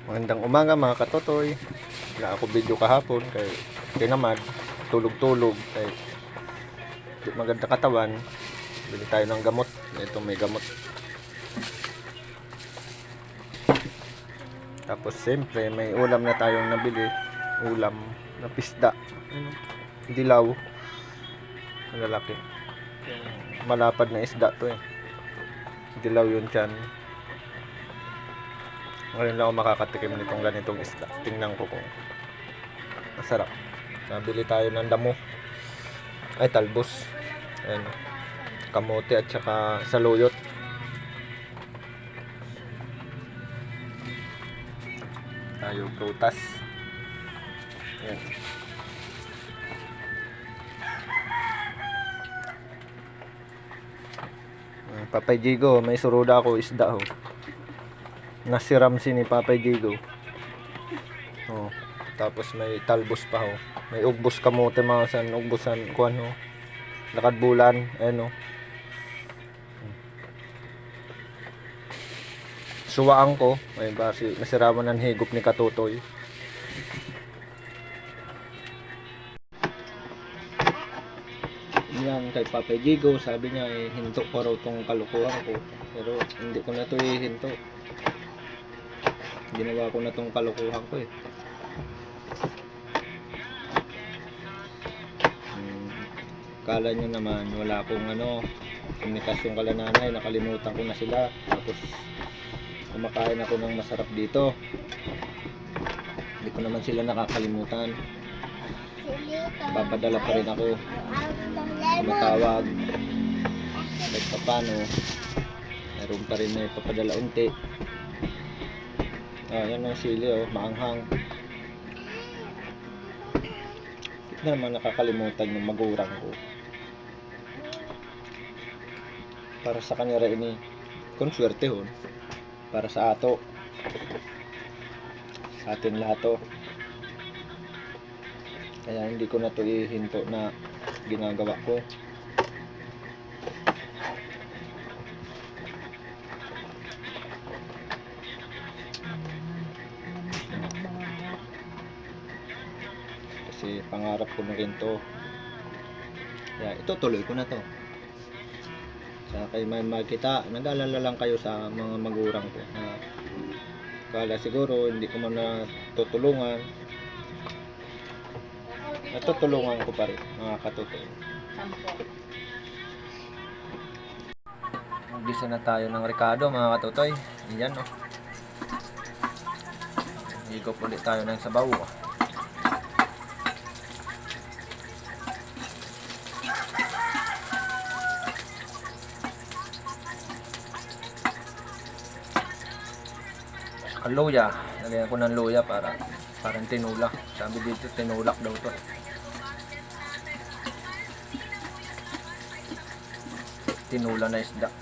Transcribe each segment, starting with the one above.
Magandang umaga mga katotoy. Wala ako video kahapon kay tinamad, tulog-tulog kay di maganda katawan. Bili tayo ng gamot. Ito may gamot. Tapos siyempre may ulam na tayong nabili. Ulam na pisda. Dilaw. Malalaki. Malapad na isda to eh. Dilaw yun dyan. Ngayon lang ako makakatikim nitong ganitong isda. Tingnan ko kung masarap. Nabili tayo ng damo. Ay, talbos. Ayan. Kamote at saka saluyot. Tayo prutas. Ayan. Papay Jigo, may suruda ako isda ho. Nasiram si ni Papay Jigo. Oh, tapos may talbos pa ho. May ugbos kamote mga san, ugbosan kuan ho. Lakad bulan, ayan ho. Suwaan ko, may basi nasiraman ng higop ni Katutoy. Yan kay Papay Jigo, sabi niya hinto ko raw tong kalukuhan ko. Pero hindi ko na to hinto. Ginawa ko na tong kalukuhan ko eh. Kala nyo naman wala akong komunikasyon kala nanay, nakalimutan ko na sila. Tapos kumakain ako ng masarap dito. Hindi ko naman sila nakakalimutan. Papadala pa rin ako. Matawag. Kahit pa paano, meron pa rin may papadala unti. Yan ang sili maanghang. Hindi naman nakakalimutan yung magurang ko. Para sa kanila ini konswerte hon. Para sa ato. Sa atin lahat to. Kaya hindi ko na to ihinto na ginagawa ko. Kasi pangarap ko na rin to. Kaya itutuloy ko na to. Sa kayo may makita, nag-alala lang kayo sa mga magurang ko na kala siguro hindi ko man natutulungan. Natutulungan ko pa rin mga katutoy. Magbisa na tayo ng rekado mga katutoy. Ayan higop ulit tayo ng sabaw. Luya, lagyan ko ng luya para parang tinulak. Sabi dito tinulak daw to. Tinula na isda.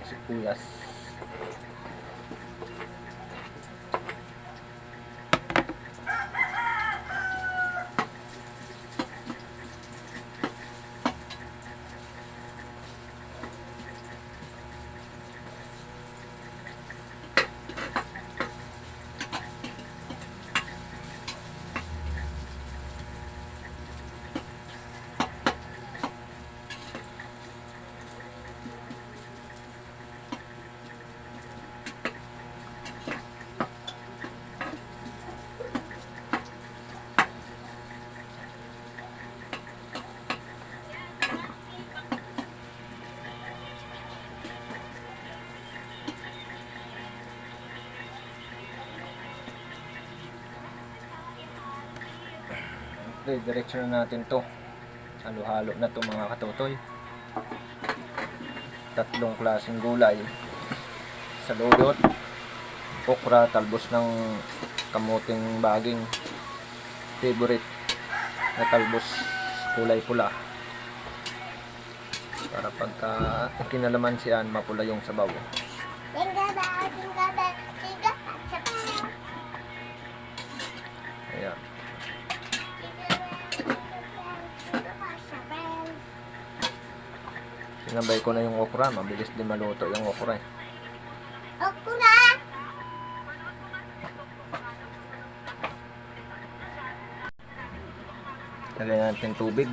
Sibuyas. Okay, diretso na natin to. Halo-halo na to mga katutoy. Tatlong klaseng gulay. Saluyot, okra, talbos ng kamuting baging. Favorite na talbos kulay pula. Para pagka kinalamansian, mapula yung sabaw. Ayan. Sinabay ko na yung okra. Mabilis din maluto yung okra eh. Okra! Lagyan natin tubig.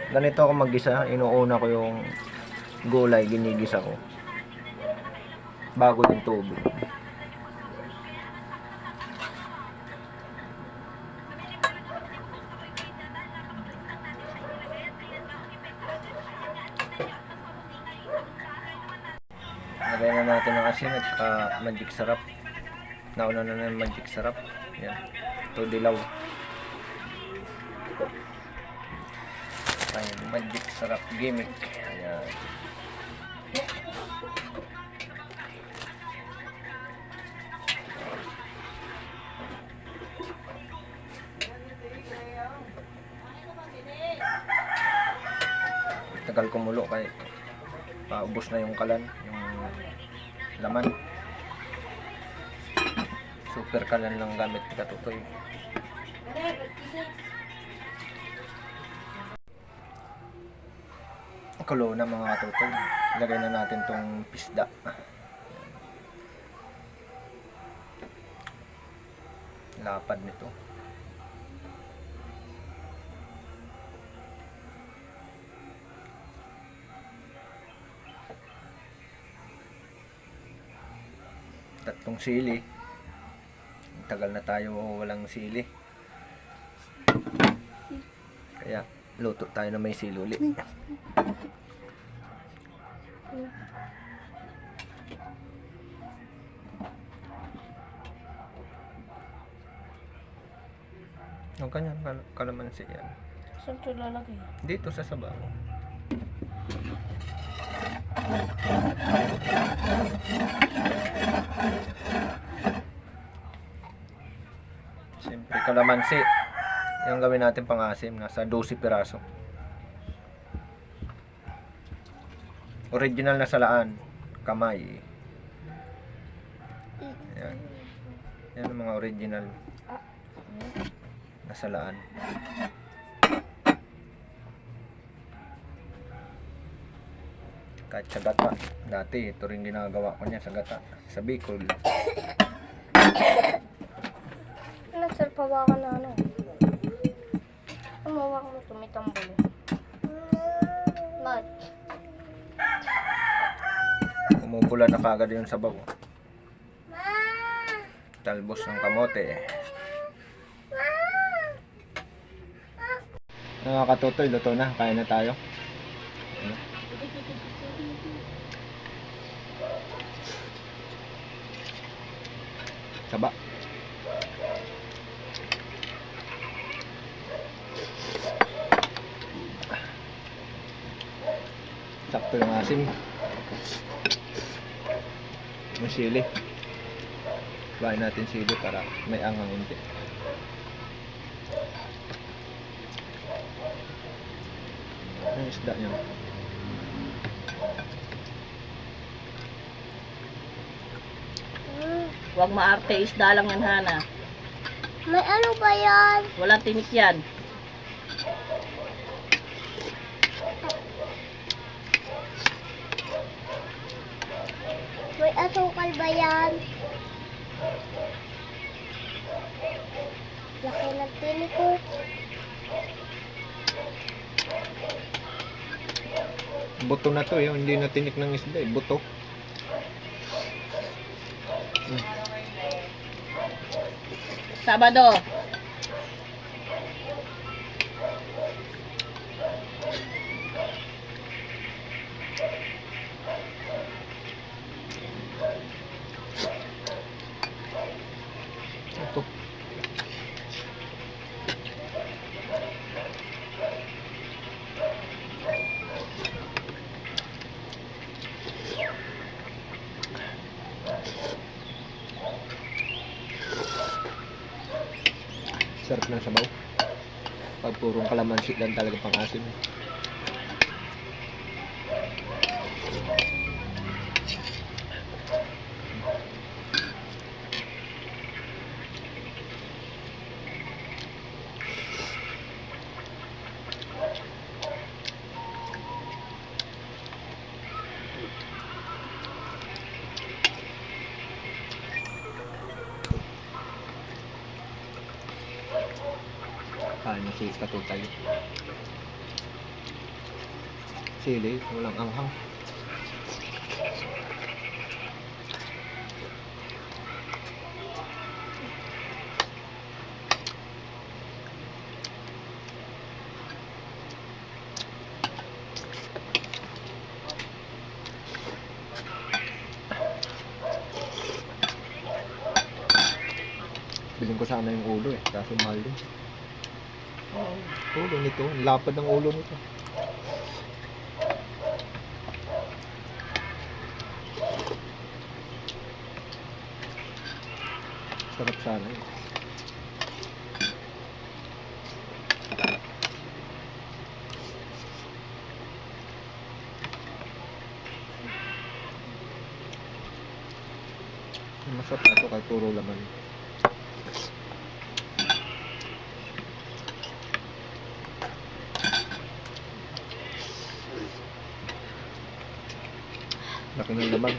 Ganito ako mag-gisa. Inuuna ko yung gulay, ginigisa ko bago yung tubig. Lagyan na natin ng asin at saka magic sarap. Nauna na ng magic sarap. Yan. Ito dilaw. Ayan, magic sarap gimmick. Ayan. Tagal kumulo kay paubos na yung kalan, yung laman. Super kalan lang gamit ni Katutoy. Kulo na mga Katutoy. Lagay na natin tong pisda. Lapad nito. Tatlong sili. Tagal na tayo walang sili. Kaya luto tayo na may sili ulit. Ang kanyang kalamansi yan. Saan ito lalagay? Dito sa sabaw. Siyempre kalamansi. Yung gawin natin pang-asim. Nasa 12 piraso. Original na salaan. Kamay. Yan. Yan ang mga original na salaan. Kahit sa gata. Dati ito rin ginagawa ko niya sa gata. Sa Bicol. Nagsalpawa ka na ano. Umawak mo tumitambol. Bakit? Umubula na kagad yung sabaw. Talbos ng kamote. Mga Katutoy, luto na. Kain na tayo. Saba. Sakto yung asim. Yung sili. Bahin natin sili para may angang unti. Yung isda niya. Huwag maarte, isda lang yan, Hana. May ano ba yan? Walang tinik yan. May asukal ba yan? Laki ng tinik ko. Buto na to eh. Hindi na tinik ng isda eh. Buto. Sabado. Ito. Sarap ng sabaw. Pag purong kalamansi lang talaga pang asim. Kain na si Katutay. Sili, walang anghang. Bilhin ko sana yung ulo eh, kaso mahal din. Ulo nito, ang lapad ng ulo nito. Sarap sana eh. Masarap na ito kahit puro laman. Laki ng laman.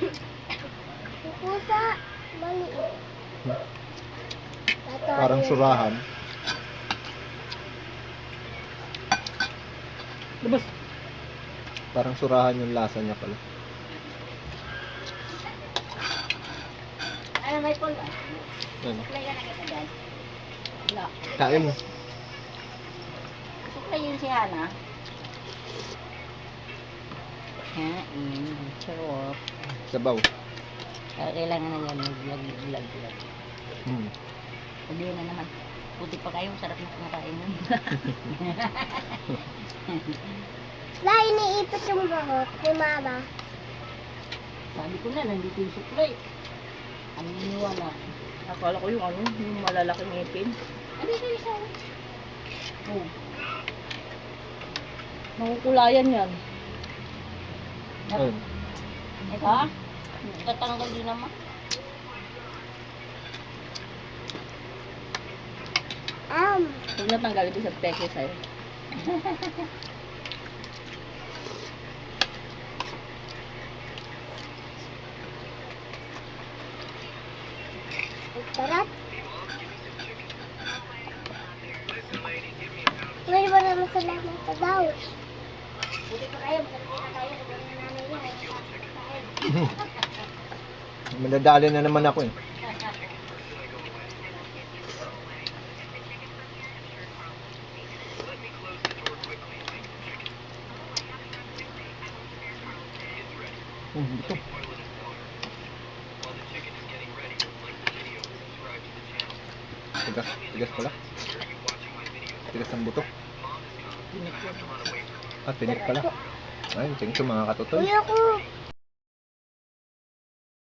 Yung pusa, maliit. Parang surahan. Labas. Parang surahan yung lasa niya pala. Ano may pulga? Ano? Suklay ka na kita dyan. Wala. Kain mo. Suklay yun si Hana. Kain. Sarap. Sabaw. Kailangan na yan. Vlog. Sabi na naman. Puti pa kayo. Sarap na kumakain nun. La, iniipit yung buhok ni Mama. Sabi ko na, nandito yung suklay. Ang niniwala. Akala ko yung ano, yung malalaking ngipin. Ano yung isa? Oh. Nakukulayan yan. Ayun. Ito? Tatanggal din naman. Huwag natanggal, ibig sa peke sa'yo. Sarap. May maraming salamat pa daw. Buti pa kayo, buti pa tayo. Kung nanay yan. Madadali na naman ako eh. Ito. Tigas pala. Tigas ng buto. Tinik pala. Ayun, thank you mga katotoy. Kuya ko,